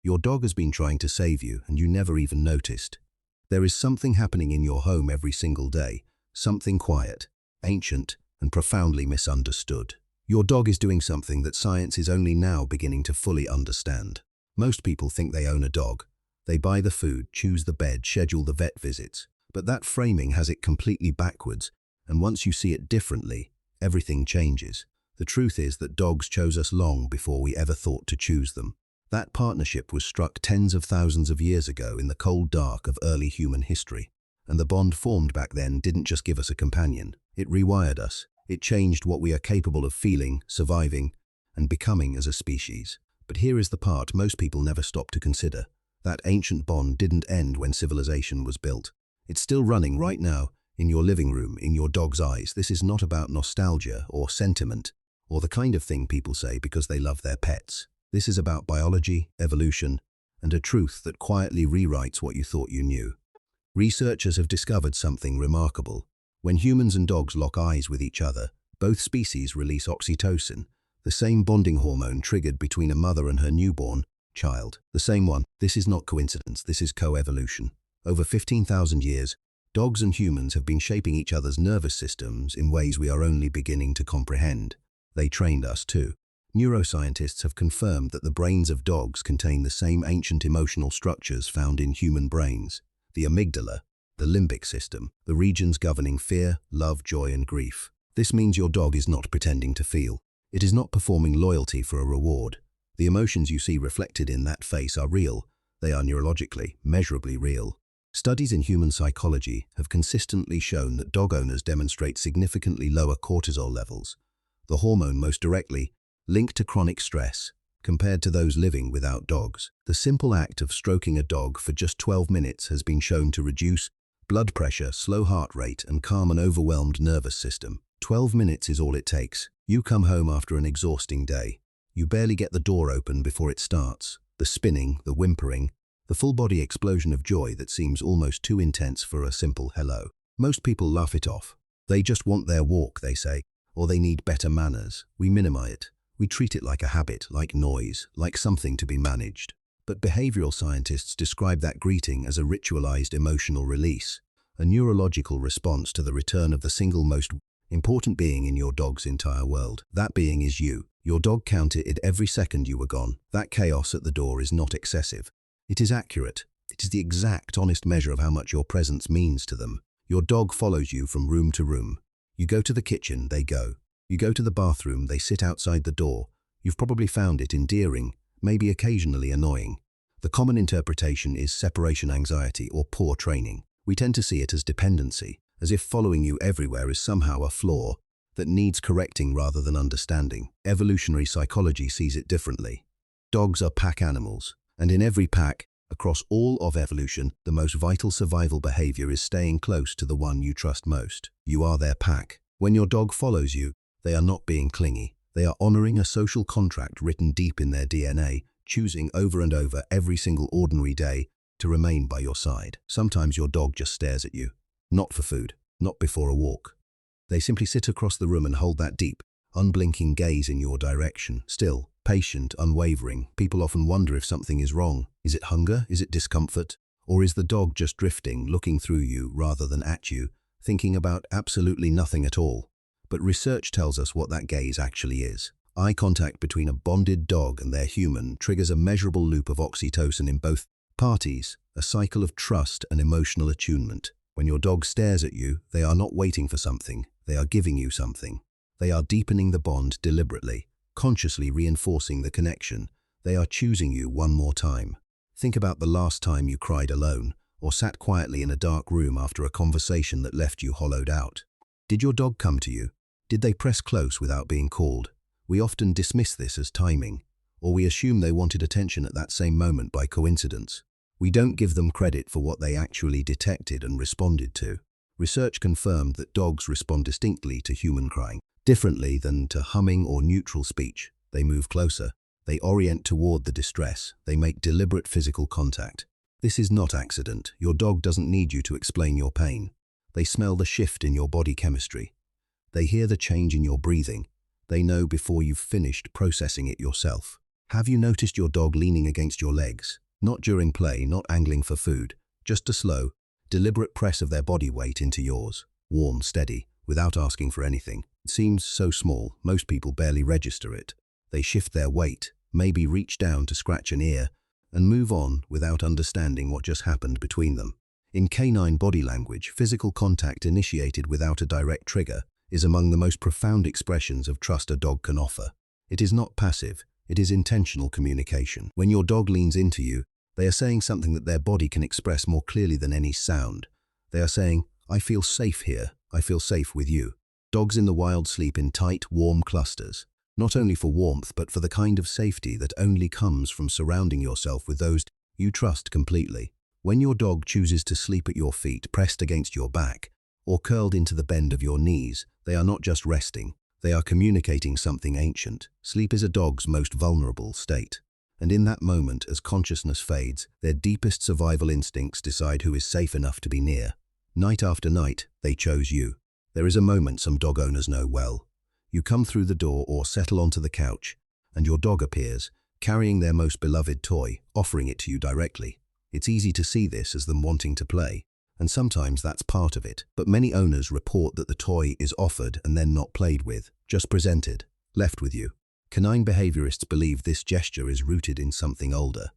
Your dog has been trying to save you and you never even noticed. There is something happening in your home every single day, something quiet, ancient, and profoundly misunderstood. Your dog is doing something that science is only now beginning to fully understand. Most people think they own a dog. They buy the food, choose the bed, schedule the vet visits. But that framing has it completely backwards, and once you see it differently, everything changes. The truth is that dogs chose us long before we ever thought to choose them. That partnership was struck tens of thousands of years ago in the cold dark of early human history. And the bond formed back then didn't just give us a companion. It rewired us. It changed what we are capable of feeling, surviving, and becoming as a species. But here is the part most people never stop to consider. That ancient bond didn't end when civilization was built. It's still running right now, in your living room, in your dog's eyes. This is not about nostalgia or sentiment, or the kind of thing people say because they love their pets. This is about biology, evolution, and a truth that quietly rewrites what you thought you knew. Researchers have discovered something remarkable. When humans and dogs lock eyes with each other, both species release oxytocin, the same bonding hormone triggered between a mother and her newborn child. The same one. This is not coincidence, this is co-evolution. Over 15,000 years, dogs and humans have been shaping each other's nervous systems in ways we are only beginning to comprehend. They trained us too. Neuroscientists have confirmed that the brains of dogs contain the same ancient emotional structures found in human brains. The amygdala, the limbic system, the regions governing fear, love, joy, and grief. This means your dog is not pretending to feel. It is not performing loyalty for a reward. The emotions you see reflected in that face are real. They are neurologically, measurably real. Studies in human psychology have consistently shown that dog owners demonstrate significantly lower cortisol levels, the hormone most directly linked to chronic stress, compared to those living without dogs. The simple act of stroking a dog for just 12 minutes has been shown to reduce blood pressure, slow heart rate, and calm an overwhelmed nervous system. 12 minutes is all it takes. You come home after an exhausting day. You barely get the door open before it starts. The spinning, the whimpering, the full-body explosion of joy that seems almost too intense for a simple hello. Most people laugh it off. They just want their walk, they say, or they need better manners. We minimize it. We treat it like a habit, like noise, like something to be managed. But behavioral scientists describe that greeting as a ritualized emotional release, a neurological response to the return of the single most important being in your dog's entire world. That being is you. Your dog counted it every second you were gone. That chaos at the door is not excessive. It is accurate. It is the exact, honest measure of how much your presence means to them. Your dog follows you from room to room. You go to the kitchen, they go. You go to the bathroom, they sit outside the door. You've probably found it endearing, maybe occasionally annoying. The common interpretation is separation anxiety or poor training. We tend to see it as dependency, as if following you everywhere is somehow a flaw that needs correcting rather than understanding. Evolutionary psychology sees it differently. Dogs are pack animals, and in every pack, across all of evolution, the most vital survival behavior is staying close to the one you trust most. You are their pack. When your dog follows you, they are not being clingy. They are honoring a social contract written deep in their DNA, choosing over and over every single ordinary day to remain by your side. Sometimes your dog just stares at you. Not for food, not before a walk. They simply sit across the room and hold that deep, unblinking gaze in your direction. Still, patient, unwavering. People often wonder if something is wrong. Is it hunger? Is it discomfort? Or is the dog just drifting, looking through you rather than at you, thinking about absolutely nothing at all? But research tells us what that gaze actually is. Eye contact between a bonded dog and their human triggers a measurable loop of oxytocin in both parties, a cycle of trust and emotional attunement. When your dog stares at you, they are not waiting for something, they are giving you something. They are deepening the bond deliberately, consciously reinforcing the connection. They are choosing you one more time. Think about the last time you cried alone, or sat quietly in a dark room after a conversation that left you hollowed out. Did your dog come to you? Did they press close without being called? We often dismiss this as timing, or we assume they wanted attention at that same moment by coincidence. We don't give them credit for what they actually detected and responded to. Research confirmed that dogs respond distinctly to human crying, differently than to humming or neutral speech. They move closer. They orient toward the distress. They make deliberate physical contact. This is not accident. Your dog doesn't need you to explain your pain. They smell the shift in your body chemistry. They hear the change in your breathing. They know before you've finished processing it yourself. Have you noticed your dog leaning against your legs? Not during play, not angling for food, just a slow, deliberate press of their body weight into yours. Warm, steady, without asking for anything. It seems so small, most people barely register it. They shift their weight, maybe reach down to scratch an ear, and move on without understanding what just happened between them. In canine body language, physical contact initiated without a direct trigger is among the most profound expressions of trust a dog can offer. It is not passive, it is intentional communication. When your dog leans into you, they are saying something that their body can express more clearly than any sound. They are saying, "I feel safe here, I feel safe with you." Dogs in the wild sleep in tight, warm clusters, not only for warmth but for the kind of safety that only comes from surrounding yourself with those you trust completely. When your dog chooses to sleep at your feet, pressed against your back, or curled into the bend of your knees, they are not just resting, they are communicating something ancient. Sleep is a dog's most vulnerable state. And in that moment, as consciousness fades, their deepest survival instincts decide who is safe enough to be near. Night after night, they chose you. There is a moment some dog owners know well. You come through the door or settle onto the couch, and your dog appears, carrying their most beloved toy, offering it to you directly. It's easy to see this as them wanting to play, and sometimes that's part of it. But many owners report that the toy is offered and then not played with, just presented, left with you. Canine behaviorists believe this gesture is rooted in something older.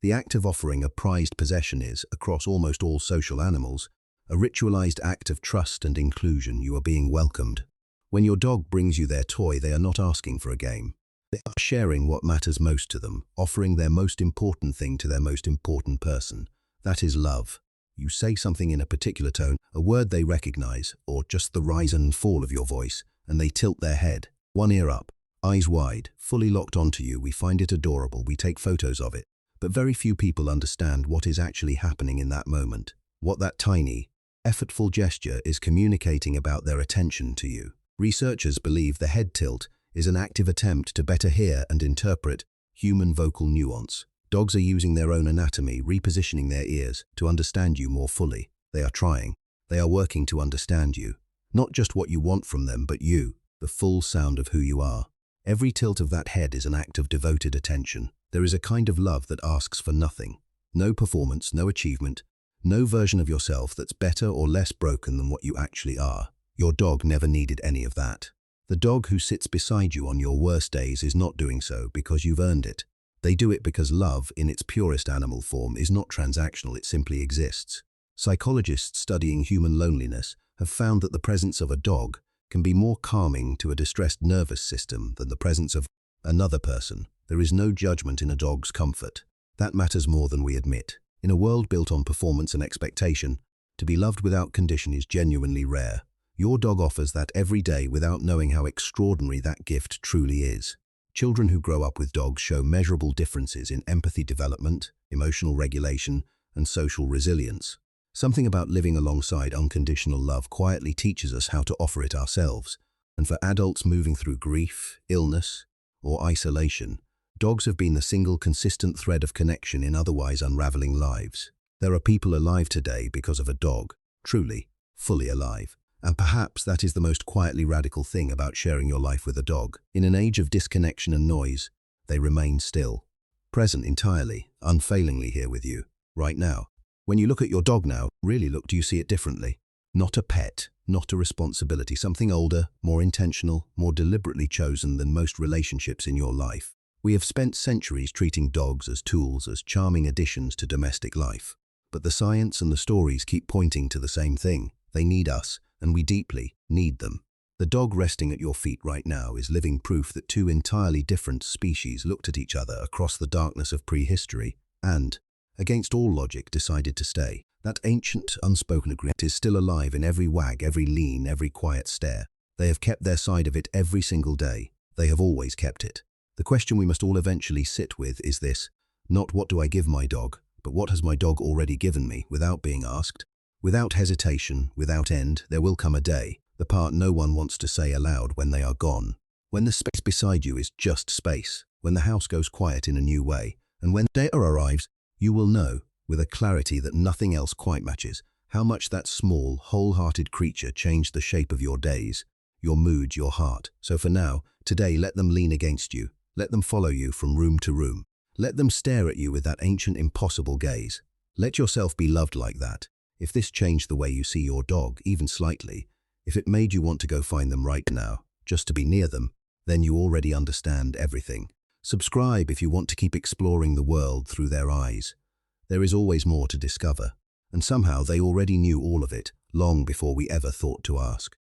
The act of offering a prized possession is, across almost all social animals, a ritualized act of trust and inclusion. You are being welcomed. When your dog brings you their toy, they are not asking for a game. They are sharing what matters most to them, offering their most important thing to their most important person. That is love. You say something in a particular tone, a word they recognize, or just the rise and fall of your voice, and they tilt their head, one ear up, eyes wide, fully locked onto you. We find it adorable, we take photos of it, but very few people understand what is actually happening in that moment. What that tiny, effortful gesture is communicating about their attention to you. Researchers believe the head tilt is an active attempt to better hear and interpret human vocal nuance. Dogs are using their own anatomy, repositioning their ears to understand you more fully. They are trying. They are working to understand you. Not just what you want from them, but you, the full sound of who you are. Every tilt of that head is an act of devoted attention. There is a kind of love that asks for nothing. No performance, no achievement, no version of yourself that's better or less broken than what you actually are. Your dog never needed any of that. The dog who sits beside you on your worst days is not doing so because you've earned it. They do it because love, in its purest animal form, is not transactional, it simply exists. Psychologists studying human loneliness have found that the presence of a dog can be more calming to a distressed nervous system than the presence of another person. There is no judgment in a dog's comfort. That matters more than we admit. In a world built on performance and expectation, to be loved without condition is genuinely rare. Your dog offers that every day without knowing how extraordinary that gift truly is. Children who grow up with dogs show measurable differences in empathy development, emotional regulation, and social resilience. Something about living alongside unconditional love quietly teaches us how to offer it ourselves. And for adults moving through grief, illness, or isolation, dogs have been the single consistent thread of connection in otherwise unraveling lives. There are people alive today because of a dog, truly, fully alive. And perhaps that is the most quietly radical thing about sharing your life with a dog. In an age of disconnection and noise, they remain still, present entirely, unfailingly here with you, right now. When you look at your dog now, really look, do you see it differently? Not a pet, not a responsibility, something older, more intentional, more deliberately chosen than most relationships in your life. We have spent centuries treating dogs as tools, as charming additions to domestic life. But the science and the stories keep pointing to the same thing. They need us, and we deeply need them. The dog resting at your feet right now is living proof that two entirely different species looked at each other across the darkness of prehistory and, against all logic, decided to stay. That ancient, unspoken agreement is still alive in every wag, every lean, every quiet stare. They have kept their side of it every single day. They have always kept it. The question we must all eventually sit with is this: not what do I give my dog, but what has my dog already given me without being asked? Without hesitation, without end, there will come a day, the part no one wants to say aloud, when they are gone. When the space beside you is just space, when the house goes quiet in a new way, and when day arrives, you will know, with a clarity that nothing else quite matches, how much that small, wholehearted creature changed the shape of your days, your mood, your heart. So for now, today, let them lean against you. Let them follow you from room to room. Let them stare at you with that ancient, impossible gaze. Let yourself be loved like that. If this changed the way you see your dog, even slightly, if it made you want to go find them right now, just to be near them, then you already understand everything. Subscribe if you want to keep exploring the world through their eyes. There is always more to discover, and somehow they already knew all of it, long before we ever thought to ask.